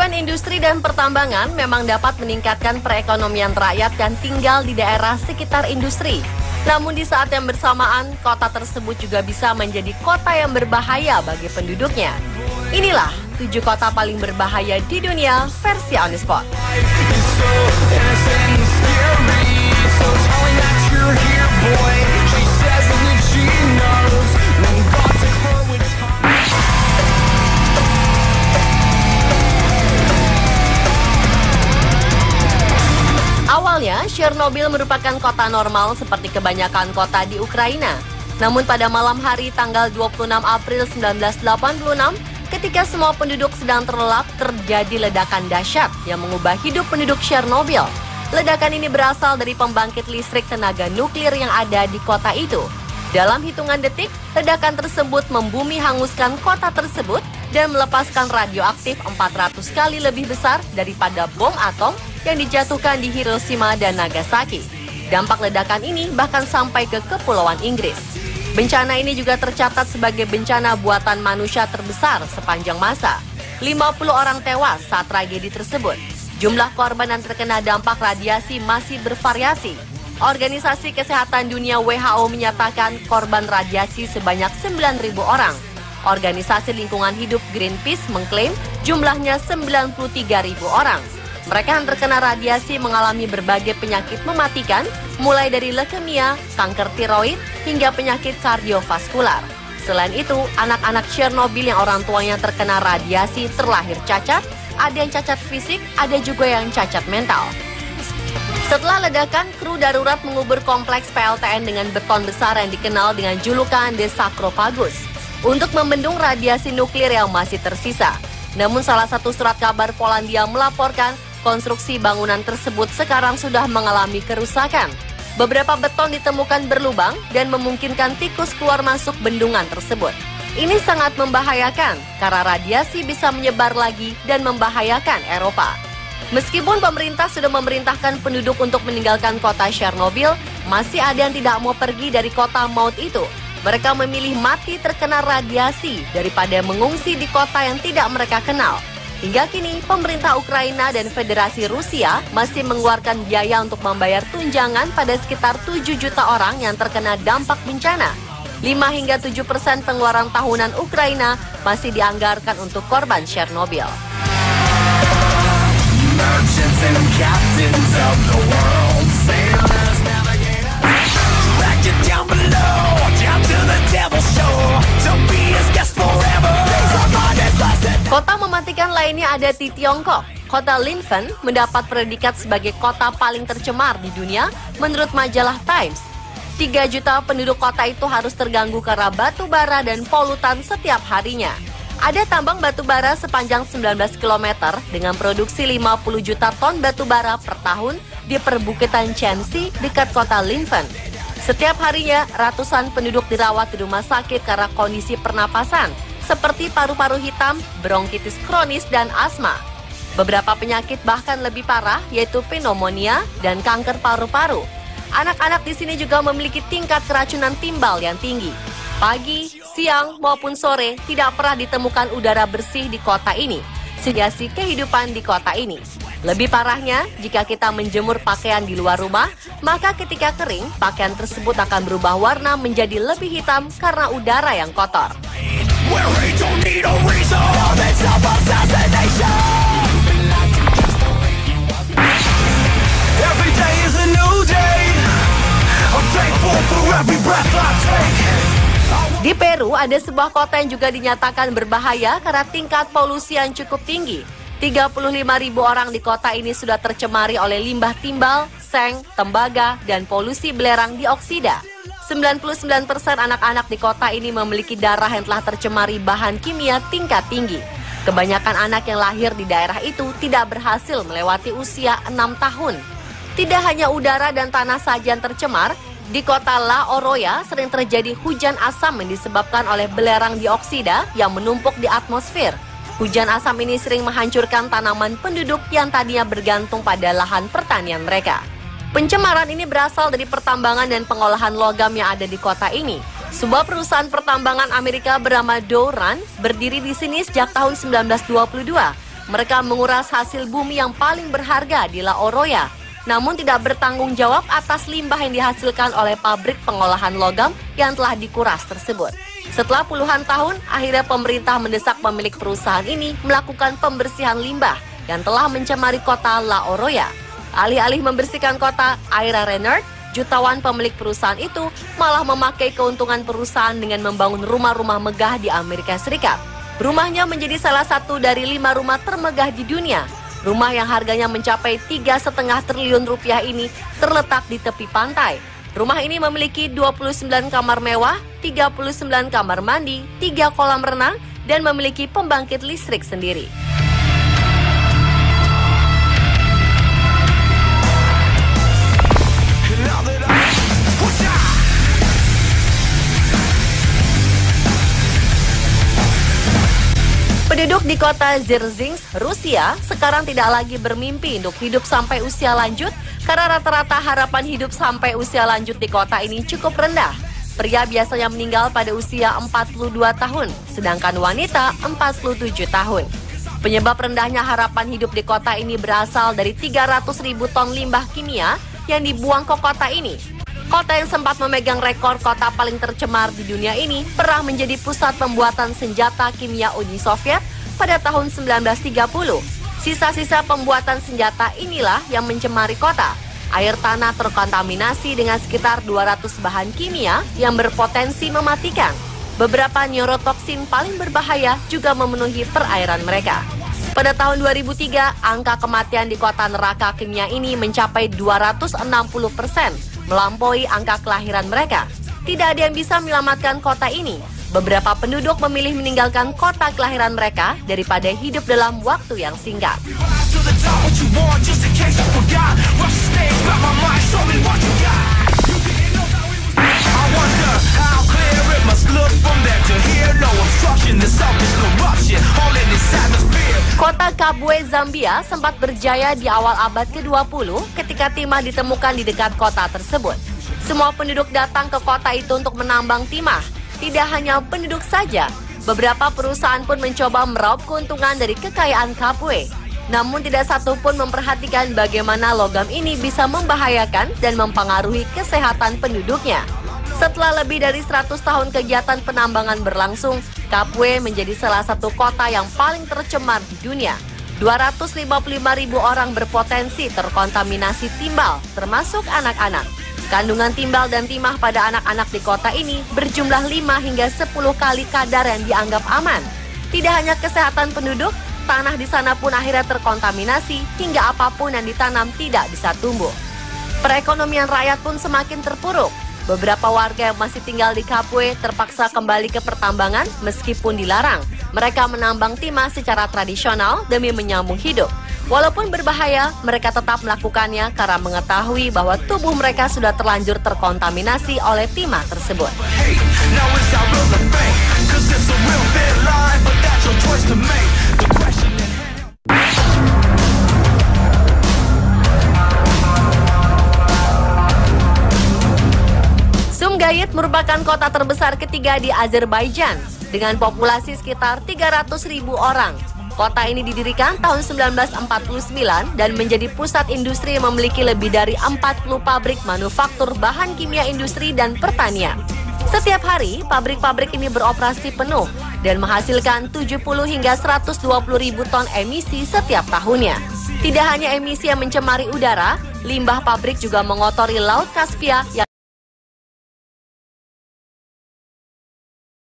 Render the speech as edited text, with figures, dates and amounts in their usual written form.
Selain industri dan pertambangan, memang dapat meningkatkan perekonomian rakyat yang tinggal di daerah sekitar industri. Namun di saat yang bersamaan, kota tersebut juga bisa menjadi kota yang berbahaya bagi penduduknya. Inilah 7 kota paling berbahaya di dunia versi On The Spot. Awalnya, Chernobyl merupakan kota normal seperti kebanyakan kota di Ukraina. Namun pada malam hari tanggal 26 April 1986, ketika semua penduduk sedang terlelap, terjadi ledakan dahsyat yang mengubah hidup penduduk Chernobyl. Ledakan ini berasal dari pembangkit listrik tenaga nuklir yang ada di kota itu. Dalam hitungan detik, ledakan tersebut membumi hanguskan kota tersebut dan melepaskan radioaktif 400 kali lebih besar daripada bom atom yang dijatuhkan di Hiroshima dan Nagasaki. Dampak ledakan ini bahkan sampai ke Kepulauan Inggris. Bencana ini juga tercatat sebagai bencana buatan manusia terbesar sepanjang masa. 50 orang tewas saat tragedi tersebut. Jumlah korban yang terkena dampak radiasi masih bervariasi. Organisasi Kesehatan Dunia WHO menyatakan korban radiasi sebanyak 9.000 orang. Organisasi Lingkungan Hidup Greenpeace mengklaim jumlahnya 93.000 orang. Mereka yang terkena radiasi mengalami berbagai penyakit mematikan, mulai dari leukemia, kanker tiroid, hingga penyakit kardiovaskular. Selain itu, anak-anak Chernobyl yang orang tuanya terkena radiasi terlahir cacat, ada yang cacat fisik, ada juga yang cacat mental. Setelah ledakan, kru darurat mengubur kompleks PLTN dengan beton besar yang dikenal dengan julukan The Sarcophagus untuk membendung radiasi nuklir yang masih tersisa. Namun salah satu surat kabar Polandia melaporkan konstruksi bangunan tersebut sekarang sudah mengalami kerusakan. Beberapa beton ditemukan berlubang dan memungkinkan tikus keluar masuk bendungan tersebut. Ini sangat membahayakan karena radiasi bisa menyebar lagi dan membahayakan Eropa. Meskipun pemerintah sudah memerintahkan penduduk untuk meninggalkan kota Chernobyl, masih ada yang tidak mau pergi dari kota maut itu. Mereka memilih mati terkena radiasi daripada mengungsi di kota yang tidak mereka kenal. Hingga kini, pemerintah Ukraina dan Federasi Rusia masih mengeluarkan biaya untuk membayar tunjangan pada sekitar 7 juta orang yang terkena dampak bencana. 5 hingga 7% pengeluaran tahunan Ukraina masih dianggarkan untuk korban Chernobyl. Merchants and captains of the world, sailors, navigators, drag you down below, down to the devil's shore, to be his guest forever. Kota mematikan lainnya ada di Tiongkok. Kota Linfen mendapat predikat sebagai kota paling tercemar di dunia menurut majalah Times. 3 juta penduduk kota itu harus terganggu karena batu bara dan polutan setiap harinya. Ada tambang batu bara sepanjang 19 km dengan produksi 50 juta ton batu bara per tahun di perbukitan Chensi dekat kota Linfen. Setiap harinya, ratusan penduduk dirawat di rumah sakit karena kondisi pernapasan, seperti paru-paru hitam, bronkitis kronis, dan asma. Beberapa penyakit bahkan lebih parah, yaitu pneumonia dan kanker paru-paru. Anak-anak di sini juga memiliki tingkat keracunan timbal yang tinggi. Pagi, siang, maupun sore tidak pernah ditemukan udara bersih di kota ini. Situasi kehidupan di kota ini. Lebih parahnya, jika kita menjemur pakaian di luar rumah, maka ketika kering, pakaian tersebut akan berubah warna menjadi lebih hitam karena udara yang kotor. Di Peru ada sebuah kota yang juga dinyatakan berbahaya karena tingkat polusi yang cukup tinggi. 35.000 orang di kota ini sudah tercemari oleh limbah timbal, seng, tembaga, dan polusi belerang dioksida. 99% anak-anak di kota ini memiliki darah yang telah tercemari bahan kimia tingkat tinggi. Kebanyakan anak yang lahir di daerah itu tidak berhasil melewati usia 6 tahun. Tidak hanya udara dan tanah saja yang tercemar, di kota La Oroya sering terjadi hujan asam yang disebabkan oleh belerang dioksida yang menumpuk di atmosfer. Hujan asam ini sering menghancurkan tanaman penduduk yang tadinya bergantung pada lahan pertanian mereka. Pencemaran ini berasal dari pertambangan dan pengolahan logam yang ada di kota ini. Sebuah perusahaan pertambangan Amerika bernama Dow Run berdiri di sini sejak tahun 1922. mereka menguras hasil bumi yang paling berharga di Laoroya, namun tidak bertanggung jawab atas limbah yang dihasilkan oleh pabrik pengolahan logam yang telah dikuras tersebut. Setelah puluhan tahun, akhirnya pemerintah mendesak pemilik perusahaan ini melakukan pembersihan limbah yang telah mencemari kota Laoroya. Alih-alih membersihkan kota, Ira Renard, jutawan pemilik perusahaan itu, malah memakai keuntungan perusahaan dengan membangun rumah-rumah megah di Amerika Serikat. Rumahnya menjadi salah satu dari 5 rumah termegah di dunia. Rumah yang harganya mencapai 3,5 triliun rupiah ini terletak di tepi pantai. Rumah ini memiliki 29 kamar mewah, 39 kamar mandi, 3 kolam renang, dan memiliki pembangkit listrik sendiri. Penduduk di kota Dzержinsk, Rusia, sekarang tidak lagi bermimpi untuk hidup sampai usia lanjut karena rata-rata harapan hidup sampai usia lanjut di kota ini cukup rendah. Pria biasanya meninggal pada usia 42 tahun, sedangkan wanita 47 tahun. Penyebab rendahnya harapan hidup di kota ini berasal dari 300.000 ton limbah kimia yang dibuang ke kota ini. Kota yang sempat memegang rekor kota paling tercemar di dunia ini pernah menjadi pusat pembuatan senjata kimia Uni Soviet pada tahun 1930. Sisa-sisa pembuatan senjata inilah yang mencemari kota. Air tanah terkontaminasi dengan sekitar 200 bahan kimia yang berpotensi mematikan. Beberapa neurotoksin paling berbahaya juga memenuhi perairan mereka. Pada tahun 2003, angka kematian di kota neraka kimia ini mencapai 260%. Melampaui angka kelahiran mereka. Tidak ada yang bisa menyelamatkan kota ini. Beberapa penduduk memilih meninggalkan kota kelahiran mereka daripada hidup dalam waktu yang singkat. Kota Kabwe, Zambia sempat berjaya di awal abad ke-20 ketika timah ditemukan di dekat kota tersebut. Semua penduduk datang ke kota itu untuk menambang timah. Tidak hanya penduduk saja, beberapa perusahaan pun mencoba meraup keuntungan dari kekayaan Kabwe. Namun tidak satu pun memperhatikan bagaimana logam ini bisa membahayakan dan mempengaruhi kesehatan penduduknya. Setelah lebih dari 100 tahun kegiatan penambangan berlangsung, Kabwe menjadi salah satu kota yang paling tercemar di dunia. 255.000 orang berpotensi terkontaminasi timbal, termasuk anak-anak. Kandungan timbal dan timah pada anak-anak di kota ini berjumlah 5 hingga 10 kali kadar yang dianggap aman. Tidak hanya kesehatan penduduk, tanah di sana pun akhirnya terkontaminasi hingga apapun yang ditanam tidak bisa tumbuh. Perekonomian rakyat pun semakin terpuruk. Beberapa warga yang masih tinggal di Kabwe terpaksa kembali ke pertambangan meskipun dilarang. Mereka menambang timah secara tradisional demi menyambung hidup. Walaupun berbahaya, mereka tetap melakukannya karena mengetahui bahwa tubuh mereka sudah terlanjur terkontaminasi oleh timah tersebut. Sumgayit merupakan kota terbesar ketiga di Azerbaijan dengan populasi sekitar 300.000 orang. Kota ini didirikan tahun 1949 dan menjadi pusat industri yang memiliki lebih dari 40 pabrik manufaktur bahan kimia industri dan pertanian. Setiap hari, pabrik-pabrik ini beroperasi penuh dan menghasilkan 70 hingga 120 ribu ton emisi setiap tahunnya. Tidak hanya emisi yang mencemari udara, limbah pabrik juga mengotori Laut Kaspia yang